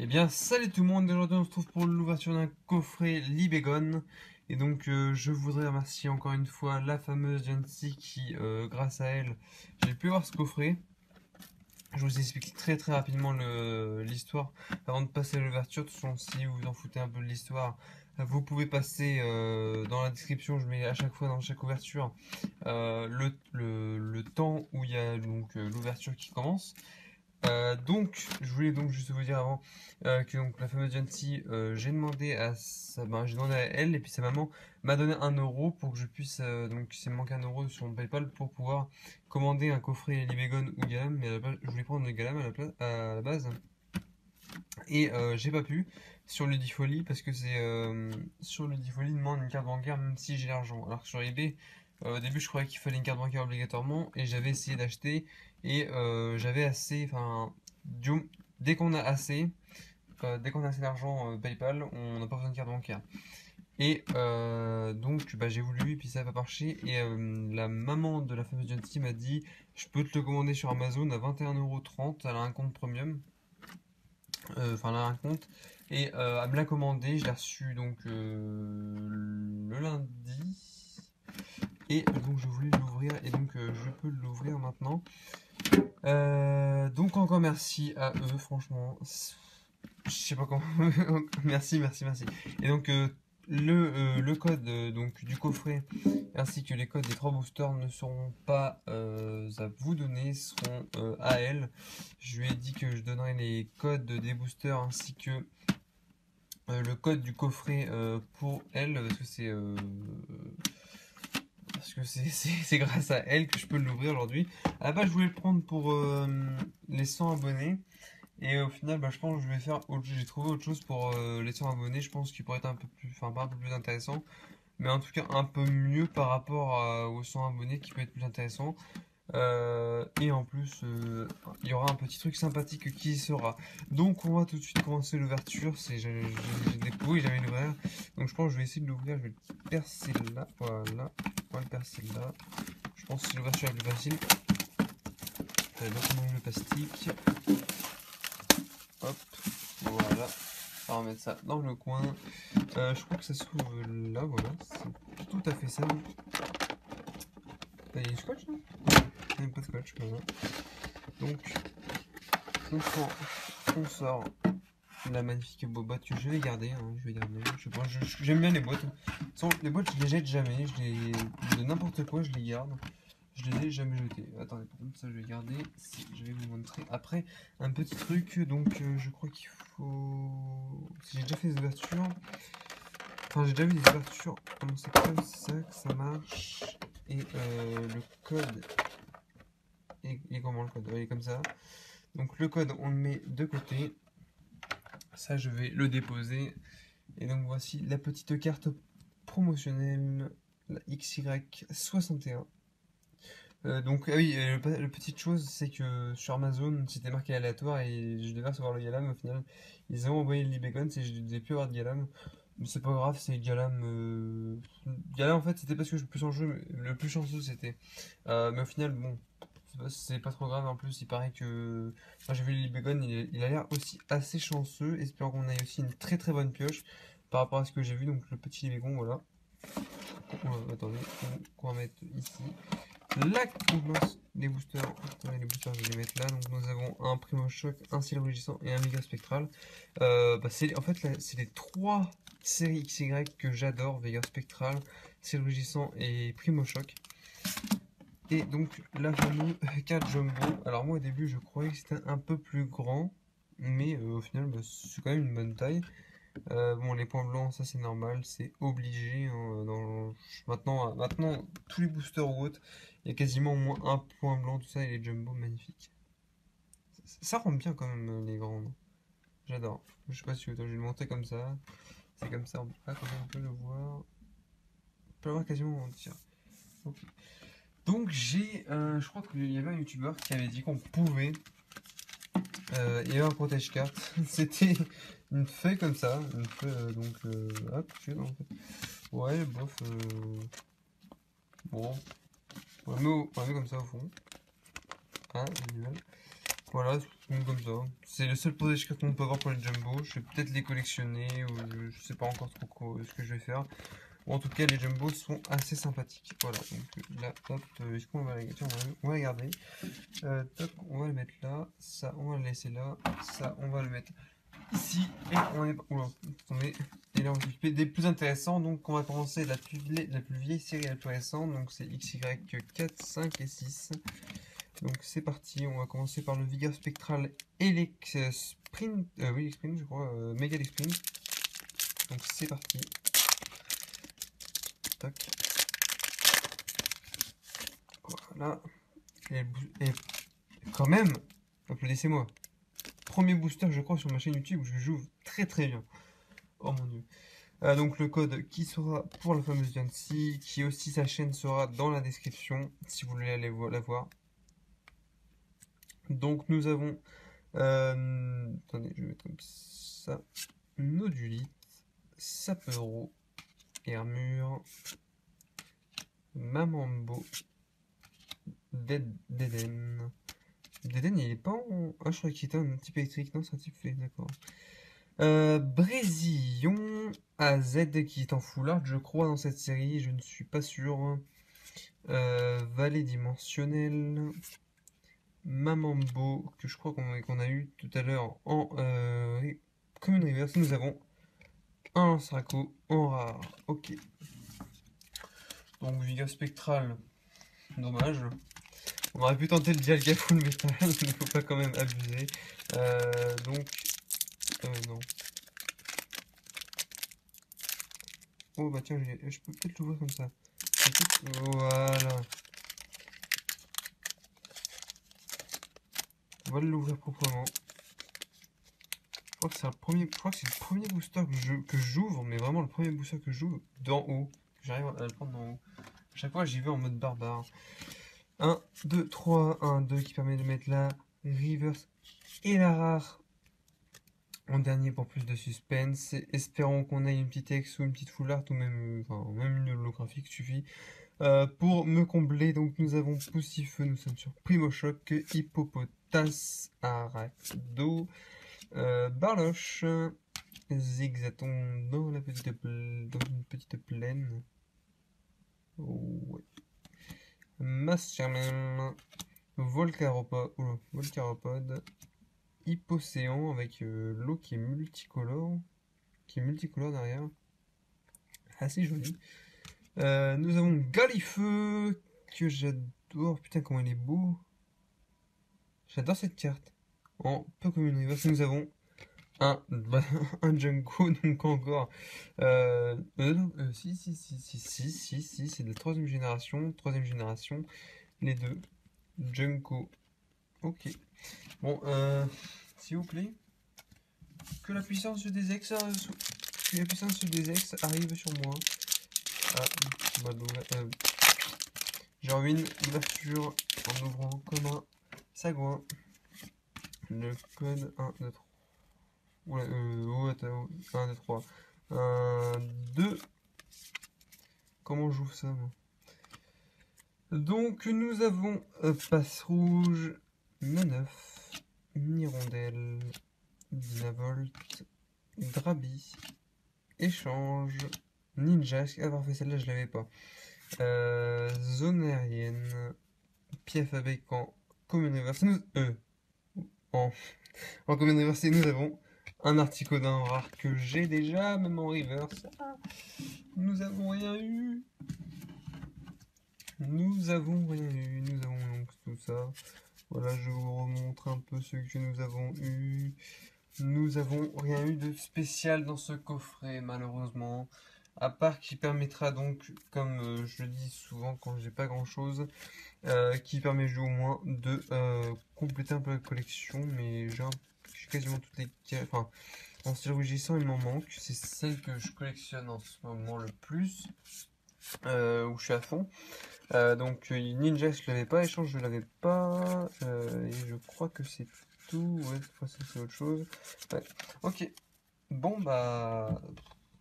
Eh bien, salut tout le monde, aujourd'hui on se trouve pour l'ouverture d'un coffret Libégon. Et donc, je voudrais remercier encore une fois la fameuse Jancy qui, grâce à elle, j'ai pu avoir ce coffret. Je vous explique très très rapidement l'histoire avant de passer à l'ouverture. De toute façon, si vous vous en foutez un peu de l'histoire, vous pouvez passer dans la description. Je mets à chaque fois dans chaque ouverture le temps où il y a donc l'ouverture qui commence. Donc, je voulais donc juste vous dire avant que donc, la fameuse Jancy, j'ai demandé j'ai demandé à elle et puis sa maman m'a donné 1 euro pour que je puisse donc s'il me manque 1 euro sur mon PayPal pour pouvoir commander un coffret Libégon ou Galam, mais à la base, je voulais prendre le Galam à la base et j'ai pas pu sur le Difolie parce que c'est sur le Difolie il demande une carte bancaire même si j'ai l'argent. Alors que sur eBay au début je croyais qu'il fallait une carte bancaire obligatoirement et j'avais essayé d'acheter et j'avais assez, enfin dès qu'on a assez, dès qu'on a assez d'argent PayPal, on n'a pas besoin de carte bancaire. Et donc j'ai voulu et puis ça n'a pas marché et la maman de la fameuse Jancy m'a dit je peux te le commander sur Amazon à 21,30 €, elle a un compte premium. Enfin là un compte et à me l'a commandé, je l'ai reçu donc le lundi et donc je voulais l'ouvrir et donc je peux l'ouvrir maintenant. Donc encore merci à eux franchement, je sais pas comment. Merci, merci, merci. Et donc le code donc du coffret ainsi que les codes des 3 boosters ne seront pas à vous donner, seront à elle. Je lui ai dit que je donnerais les codes des boosters ainsi que le code du coffret pour elle parce que c'est grâce à elle que je peux l'ouvrir aujourd'hui. À la base je voulais le prendre pour les 100 abonnés. Et au final, je pense que je vais faire j'ai trouvé autre chose pour les 100 abonnés. Je pense qu'il pourrait être un peu plus, enfin pas un peu plus intéressant, mais en tout cas un peu mieux par rapport aux 100 abonnés qui peut être plus intéressant. Et en plus, il y aura un petit truc sympathique qui y sera. Donc on va tout de suite commencer l'ouverture. J'ai découvert, j'avais l'ouvrir. Donc je pense que je vais essayer de l'ouvrir. Je vais le percer là. Voilà. On va le percer là. Je pense que c'est l'ouverture la plus facile. Donc on mange le plastique. Hop. Voilà. On va remettre ça dans le coin. Je crois que ça s'ouvre là. Voilà. C'est tout à fait ça. Il y a du scotch là? Il n'y a même pas de scotch. Voilà. Donc on sort la magnifique boîte que je vais garder, hein, je vais garder. Je sais pas, j'aime bien les boîtes. Les boîtes, je les jette jamais. De n'importe quoi, je les garde. Je les ai jamais jetées. Attendez, par contre, ça, je vais garder. Je vais vous montrer après un petit truc. Donc, je crois qu'il faut. Si j'ai déjà fait des ouvertures. Enfin, j'ai déjà vu des ouvertures. Donc, c'est comme ça que ça marche. Et le code. Et comment le code? Il est comme ça. Donc, le code, on le met de côté. Ça, je vais le déposer. Et donc, voici la petite carte promotionnelle, la XY61. Donc, ah oui, la petite chose, c'est que sur Amazon, c'était marqué aléatoire et je devais recevoir le Galam. Au final, ils ont envoyé le Libégon et je devais plus avoir de Galam. Mais c'est pas grave, c'est Galam. Galam, en fait, c'était parce que je suis plus en jeu, le plus chanceux c'était. Mais au final, bon, c'est pas trop grave. En plus, il paraît que. Moi, j'ai vu le Libégon, il a l'air aussi assez chanceux. Espérons qu'on ait aussi une très très bonne pioche par rapport à ce que j'ai vu. Donc, le petit Libégon, voilà. Attendez, on va mettre ici. La contenance des boosters. Attendez, les boosters, je vais les mettre là. Donc, nous avons un Primo Choc, un Ciel Rugissant et un Méga Spectral. En fait, c'est les 3 séries XY que j'adore: Vega Spectral, Ciel Rugissant et Primo Choc. Et donc, la fameuse carte Jumbo. Alors, moi, au début, je croyais que c'était un peu plus grand, mais au final, c'est quand même une bonne taille. Bon, les points blancs, ça c'est normal, c'est obligé, hein, maintenant, tous les boosters ou autres, il y a quasiment au moins un point blanc, tout ça, et les jumbo magnifiques. Ça rend bien quand même les grandes. J'adore. Je sais pas si je vais le monter comme ça. C'est comme ça. Ah, comment on peut le voir? On peut le voir quasiment en entier. Ok. Donc je crois qu'il y avait un youtubeur qui avait dit qu'on pouvait il y avait un protège carte. C'était une feuille comme ça, une feuille hop, en fait. Ouais, bof. Bon, on va mettre comme ça au fond. Hein, visuel. Voilà, Donc comme ça. C'est le seul posage carton qu'on peut avoir pour les jumbo. Je vais peut-être les collectionner ou je sais pas encore trop ce que je vais faire. Bon, en tout cas, les jumbo sont assez sympathiques. Voilà, donc là, hop, est-ce qu'on va les on va les garder. Toc, on va le mettre là. Ça, on va le laisser là. Ça, on va le mettre ici. Et on est. Oula, attendez. Et là, on va s'occuper des plus intéressants. Donc, on va commencer la plus vieille série la plus récente. Donc, c'est XY4, 5 et 6. Donc, c'est parti. On va commencer par le Vigor Spectral Elex Sprint. Oui, Sprint, je crois. Mega Sprint. Donc, c'est parti. Tac. Voilà. Et quand même, applaudissez-moi. Premier booster, je crois, sur ma chaîne YouTube où je joue très très bien. Oh mon dieu. Donc le code qui sera pour la fameuse Yancy, qui aussi sa chaîne sera dans la description si vous voulez aller la voir. Donc nous avons, attendez, je vais mettre comme ça, Nodulite, Sapero, Hermure, Mamambo, Deden. Deden il est pas en... Ah je croyais qu'il était un type électrique, non c'est un type fait, d'accord. Brésillon AZ qui est en full art, je crois, dans cette série, je ne suis pas sûr. Vallée dimensionnelle. Mamambo, que je crois qu'on a eu tout à l'heure en Common Reverse. Nous avons un Lance-Raco en rare. Ok. Donc Vigor Spectral, dommage. On aurait pu tenter le Dialga Full Metal, mais il ne faut pas quand même abuser. Donc, non. Oh bah tiens, je peux peut-être l'ouvrir comme ça. Voilà. On va l'ouvrir proprement. Je crois que c'est le premier booster que j'ouvre, mais vraiment le premier booster que j'ouvre d'en haut. J'arrive à le prendre d'en haut. À chaque fois, j'y vais en mode barbare. 1, 2, 3, 1, 2 qui permet de mettre la reverse et la rare en dernier pour plus de suspense. Espérons qu'on ait une petite X ou une petite full art ou même, même une holographique suffit. Pour me combler, donc nous avons Poussifeu, nous sommes sur Primo Choc, Hippopotas, Arachdo, Barloche, Zigzaton dans une petite plaine. Oh, ouais. Maschermem, Volcaropode, Hippocéan avec l'eau qui est multicolore derrière. Assez joli. Nous avons Galifeu que j'adore. Putain, comment il est beau. J'adore cette carte. En Pokémon Reverse, nous avons un Junko, donc encore. Si, c'est de la troisième génération. Les deux. Junko. Ok. Bon, s'il vous plaît. Que la puissance des ex arrive sur moi. J'ai l'ouverture en ouvrant comme un sagouin. Le code 1, 2, 3. Ouais, 1, 2, 3. 1, 2. Comment j'ouvre ça, moi? Donc, nous avons Passe Rouge, Neuf, Nirondelle, Dynavolt, Drabi, Échange, Ninja. Avoir fait celle-là, je l'avais pas. Zone aérienne, pied fabricant, Common Reverse. En Common Reverse, nous avons un Articodin rare que j'ai déjà, même en reverse. Nous avons rien eu. Nous avons donc tout ça. Voilà, je vous remontre un peu ce que nous avons eu. Nous avons rien eu de spécial dans ce coffret, malheureusement. À part qui permettra donc, comme je le dis souvent quand j'ai pas grand chose, qui permet au moins de compléter un peu la collection. Mais j'ai quasiment toutes les cartes. Enfin, en style rougissant, il m'en manque. C'est celle que je collectionne en ce moment le plus, où je suis à fond. Donc Ninja je l'avais pas, Échange je l'avais pas, et je crois que c'est tout, ouais, c'est autre chose. Ouais. Ok, bon bah,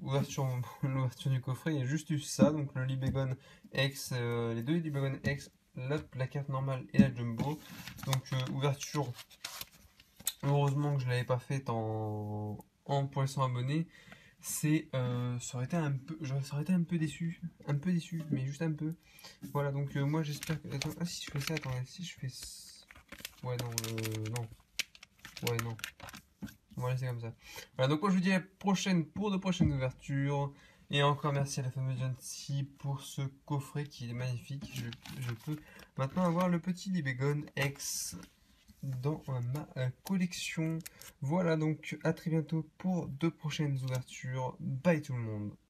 l'ouverture du coffret, il y a juste eu ça, donc le Libegon X, les deux Libegon X, la carte normale et la Jumbo. Donc ouverture heureusement que je l'avais pas fait pour les 100 abonnés. Ça aurait été un peu, ça aurait été un peu déçu, mais juste un peu. Voilà, donc moi j'espère que. Attends, ah si je fais ça, attends, si je fais. Ouais, non, non. Ouais, non. On va laisser comme ça. Voilà, donc moi je vous dis à la prochaine pour de prochaines ouvertures. Et encore merci à la fameuse Jancy pour ce coffret qui est magnifique. Je peux maintenant avoir le petit Libégon X dans ma collection. Voilà, donc à très bientôt pour de prochaines ouvertures. Bye tout le monde.